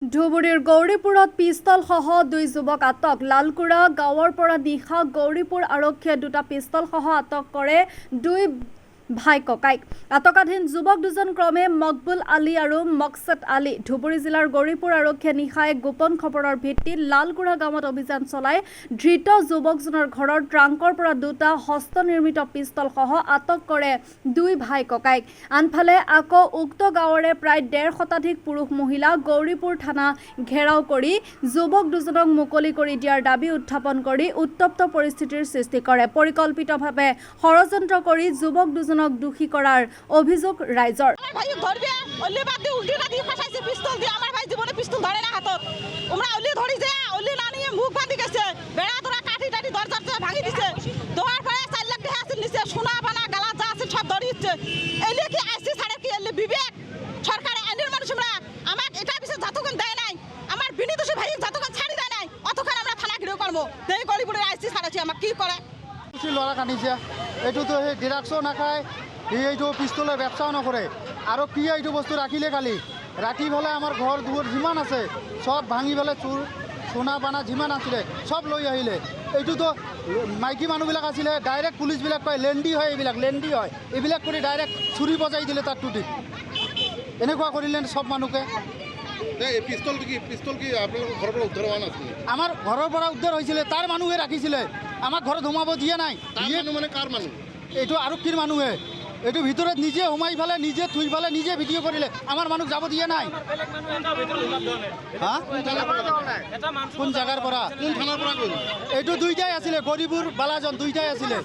ধুবুৰীৰ গৌৰীপুৰত পিষ্টলসহ দুই যুৱক আটক। লালকুৰা গাঁৱৰ পৰা নিশা গৌৰীপুৰ আৰক্ষীয়ে দুটা পিষ্টলসহ আটক কৰে দুই ভাই ককাইক। আটকাধীন যুৱক দুজন ক্ৰমে মকবুল আলী আৰু মকছদ আলী। ধুবুৰী জিলাৰ গৌৰীপুৰ আৰক্ষীয়ে নিশা এক গোপন খবৰৰ ভিত্তিত লালকুৰা গাঁৱত অভিযান চলাই ধৃত যুৱকজনৰ ঘৰৰ ট্ৰাংকৰ পৰা দুটা হস্তনিৰ্মিত পিষ্টলসহ আটক কৰে দুই ভাই ককাইক। আনফালে আকৌ উক্ত গাঁৱৰে প্ৰায় ১৫ শতাধিক পুৰুষ মহিলা গৌৰীপুৰ থানা ঘেৰাও কৰি যুৱক দুজনক মুকলি কৰি দিয়াৰ দাবী উত্থাপন কৰি উত্তপ্ত পৰিস্থিতিৰ সৃষ্টি কৰে। পৰিকল্পিতভাৱে ষড়যন্ত্ৰ কৰি যুৱক দুজনক দোষী কৰাৰ অভিযোগ ৰাইজৰ। ল'ৰা কান্দিছে এইটোতো সেই ড্ৰাগছো নাখায়, এইটো পিস্তলৰ ব্যৱসায়ও নকৰে। আৰু কি এইটো বস্তু ৰাখিলে কালি ৰাতি পেলাই আমাৰ ঘৰ দুৱাৰ যিমান আছে চব ভাঙি পেলাই চোৰ সোণা পানা যিমান আছিলে চব লৈ আহিলে। এইটোতো মাইকী মানুহবিলাক আছিলে, ডাইৰেক্ট পুলিচবিলাক কয় লেণ্ডি হয়, এইবিলাক লেণ্ডি হয়, এইবিলাক কৰি ডাইৰেক্ট চুৰি বজাই দিলে তাত টুটিত। এনেকুৱা কৰিলে চব মানুহকে। আমাৰ ঘৰৰ পৰা উদ্ধাৰ হৈছিলে, তাৰ মানুহে ৰাখিছিলে, আমাক ঘৰত সোমাব দিয়া নাই। এইটো আৰক্ষীৰ মানুহে এইটো ভিতৰত নিজে সোমাই পেলাই নিজে থুই পেলাই নিজে ভিডিঅ' কৰিলে, আমাৰ মানুহ যাব দিয়া নাই। কোন জাগাৰ পৰা? এইটো দুইটাই আছিলে, গৌৰীপুৰ বালাজন দুইটাই আছিলে।